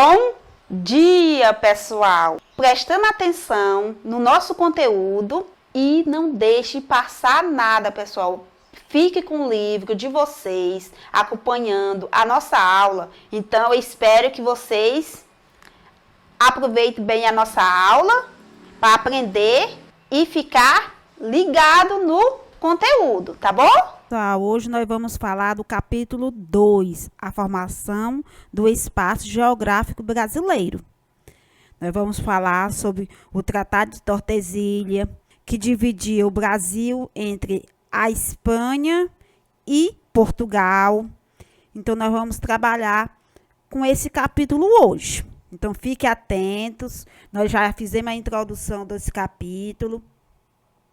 Bom dia, pessoal! Prestando atenção no nosso conteúdo e não deixe passar nada, pessoal. Fique com o livro de vocês, acompanhando a nossa aula. Então, eu espero que vocês aproveitem bem a nossa aula para aprender e ficar ligado no conteúdo, tá bom? Hoje nós vamos falar do capítulo 2, a formação do espaço geográfico brasileiro. Nós vamos falar sobre o Tratado de Tordesilhas, que dividia o Brasil entre a Espanha e Portugal. Então, nós vamos trabalhar com esse capítulo hoje. Então, fiquem atentos. Nós já fizemos a introdução desse capítulo.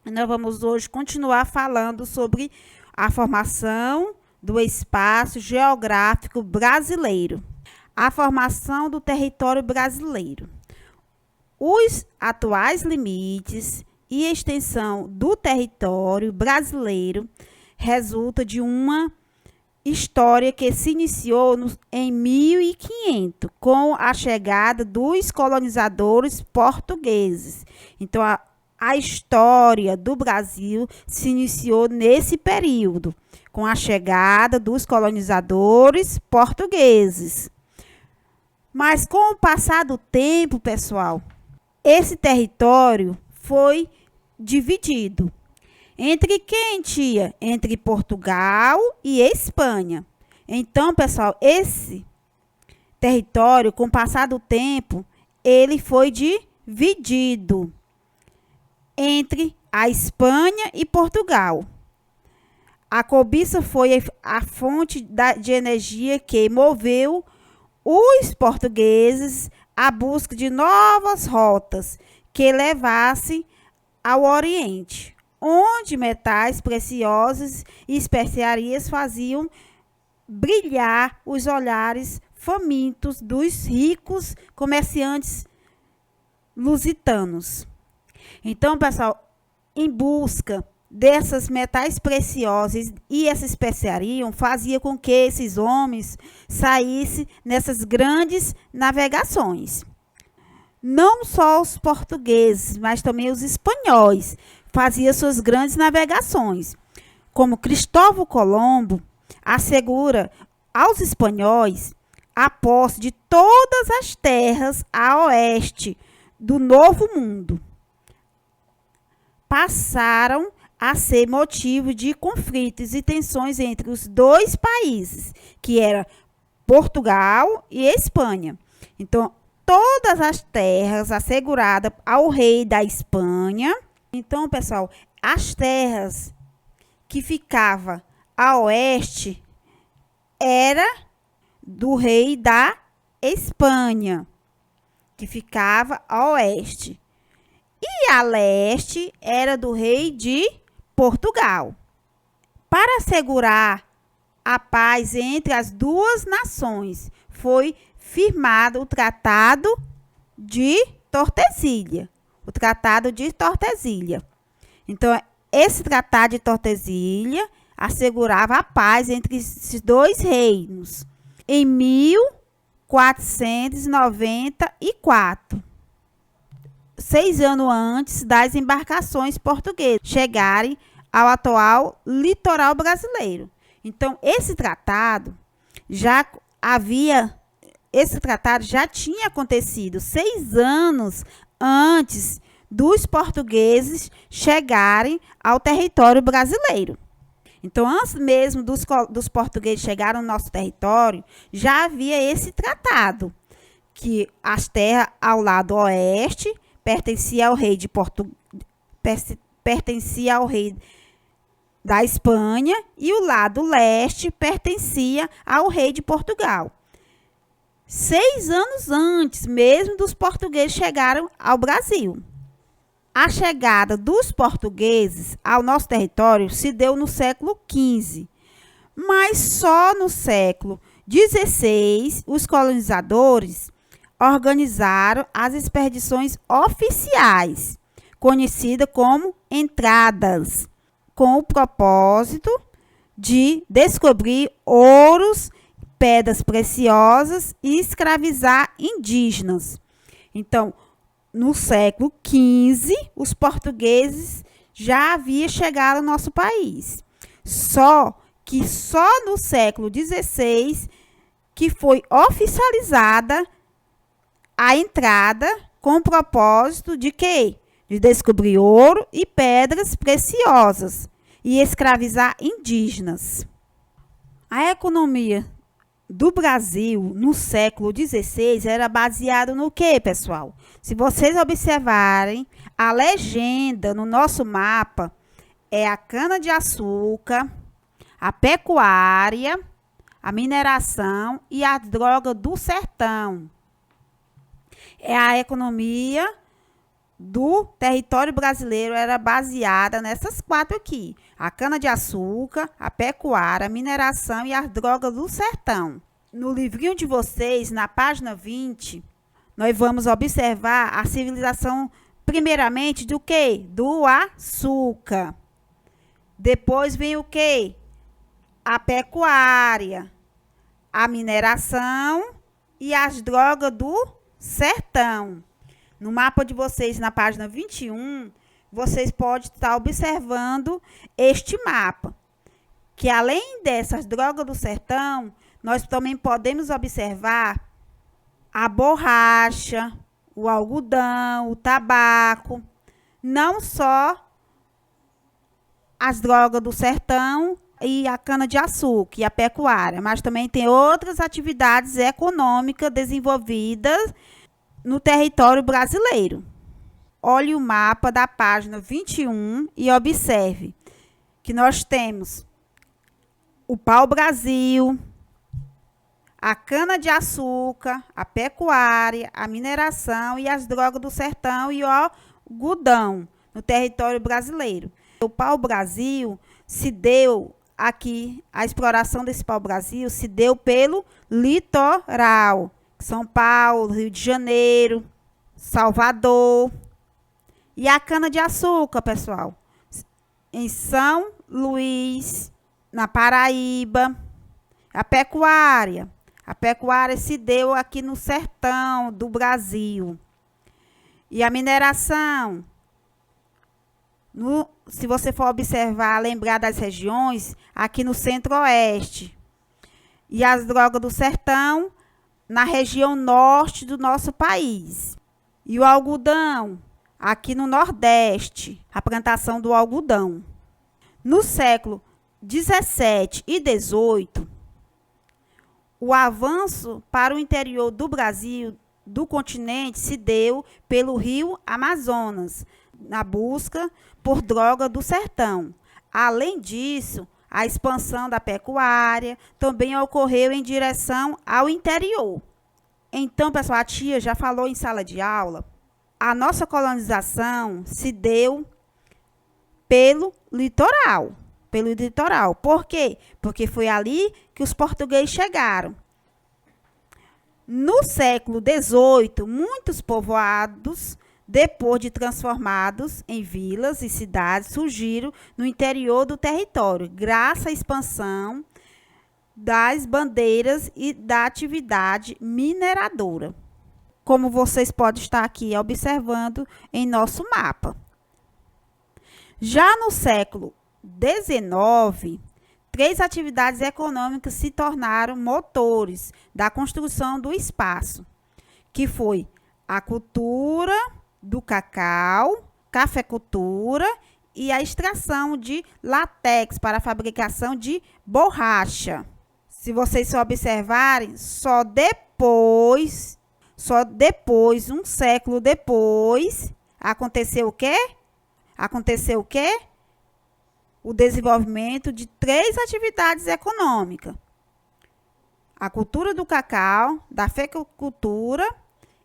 Nós vamos hoje continuar falando sobre a formação do espaço geográfico brasileiro. A formação do território brasileiro. Os atuais limites e extensão do território brasileiro resulta de uma história que se iniciou em 1500, com a chegada dos colonizadores portugueses. Então, a história do Brasil se iniciou nesse período, com a chegada dos colonizadores portugueses. Mas com o passar do tempo, pessoal, esse território foi dividido. Entre quem tinha? Entre Portugal e Espanha. Então, pessoal, esse território, com o passar do tempo, ele foi dividido entre a Espanha e Portugal. A cobiça foi a fonte de energia que moveu os portugueses à busca de novas rotas que levassem ao Oriente, onde metais preciosos e especiarias faziam brilhar os olhares famintos dos ricos comerciantes lusitanos. Então, pessoal, em busca desses metais preciosos e essa especiaria fazia com que esses homens saíssem nessas grandes navegações. Não só os portugueses, mas também os espanhóis faziam suas grandes navegações. Como Cristóvão Colombo assegura aos espanhóis a posse de todas as terras a oeste do Novo Mundo, passaram a ser motivo de conflitos e tensões entre os dois países, que era Portugal e Espanha. Então, todas as terras asseguradas ao rei da Espanha. Então, pessoal, as terras que ficavam a oeste era do rei da Espanha, que ficava a oeste. E a leste era do rei de Portugal. Para assegurar a paz entre as duas nações, foi firmado o Tratado de Tordesilhas. O Tratado de Tordesilhas. Então, esse Tratado de Tordesilhas assegurava a paz entre esses dois reinos em 1494. 6 anos antes das embarcações portuguesas chegarem ao atual litoral brasileiro. Então, esse tratado já tinha acontecido 6 anos antes dos portugueses chegarem ao território brasileiro. Então, antes mesmo dos portugueses chegarem no nosso território, já havia esse tratado, que as terras ao lado oeste pertencia ao rei da Espanha e o lado leste pertencia ao rei de Portugal. 6 anos antes mesmo dos portugueses chegarem ao Brasil. A chegada dos portugueses ao nosso território se deu no século XV, mas só no século XVI os colonizadores organizaram as expedições oficiais, conhecidas como entradas, com o propósito de descobrir ouros pedras preciosas e escravizar indígenas. Então, no século XV, os portugueses já haviam chegado ao nosso país. Só no século XVI que foi oficializada a entrada com o propósito de quê? De descobrir ouro e pedras preciosas e escravizar indígenas. A economia do Brasil no século XVI era baseada no quê, pessoal? Se vocês observarem, a legenda no nosso mapa é a cana-de-açúcar, a pecuária, a mineração e a droga do sertão. É a economia do território brasileiro era baseada nessas 4 aqui. A cana-de-açúcar, a pecuária, a mineração e as drogas do sertão. No livrinho de vocês, na página 20, nós vamos observar a civilização, primeiramente, do quê? Do açúcar. Depois vem o quê? A pecuária, a mineração e as drogas do sertão. No mapa de vocês, na página 21, vocês podem estar observando este mapa. Que além dessas drogas do sertão, nós também podemos observar a borracha, o algodão, o tabaco. Não só as drogas do sertão e a cana-de-açúcar e a pecuária, mas também tem outras atividades econômicas desenvolvidas no território brasileiro. Olhe o mapa da página 21 e observe que nós temos o pau-brasil, a cana-de-açúcar, a pecuária, a mineração e as drogas do sertão e o algodão no território brasileiro. O pau-brasil se deu aqui, a exploração desse pau-brasil se deu pelo litoral. São Paulo, Rio de Janeiro, Salvador. E a cana-de-açúcar, pessoal, em São Luís, na Paraíba. A pecuária se deu aqui no sertão do Brasil. E a mineração, se você for observar, lembrar das regiões, aqui no centro-oeste. E as drogas do sertão, na região norte do nosso país. E o algodão, aqui no nordeste, a plantação do algodão. No século 17 e 18, o avanço para o interior do Brasil, do continente, se deu pelo rio Amazonas, na busca por droga do sertão. Além disso, a expansão da pecuária também ocorreu em direção ao interior. Então, pessoal, a tia já falou em sala de aula, a nossa colonização se deu pelo litoral. Por quê? Porque foi ali que os portugueses chegaram. No século XVIII, muitos povoados, depois de transformados em vilas e cidades, surgiram no interior do território, graças à expansão das bandeiras e da atividade mineradora. Como vocês podem estar aqui observando em nosso mapa. Já no século XIX, 3 atividades econômicas se tornaram motores da construção do espaço, que foi a cultura do cacau, cafeicultura e a extração de látex para a fabricação de borracha. Se vocês observarem, só depois, um século depois, aconteceu o quê? O desenvolvimento de 3 atividades econômicas. A cultura do cacau, da cafeicultura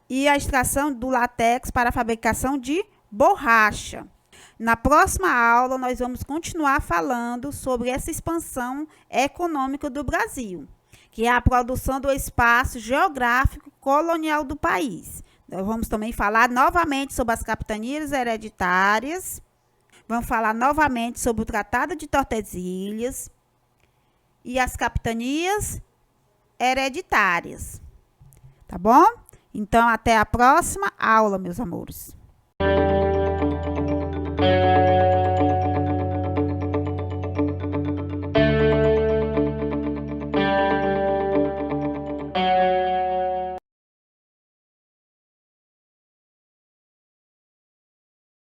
e a extração do látex para a fabricação de borracha. Na próxima aula, nós vamos continuar falando sobre essa expansão econômica do Brasil, que é a produção do espaço geográfico colonial do país. Nós vamos também falar novamente sobre as capitanias hereditárias. Vamos falar novamente sobre o Tratado de Tordesilhas e as capitanias hereditárias. Tá bom? Então, até a próxima aula, meus amores.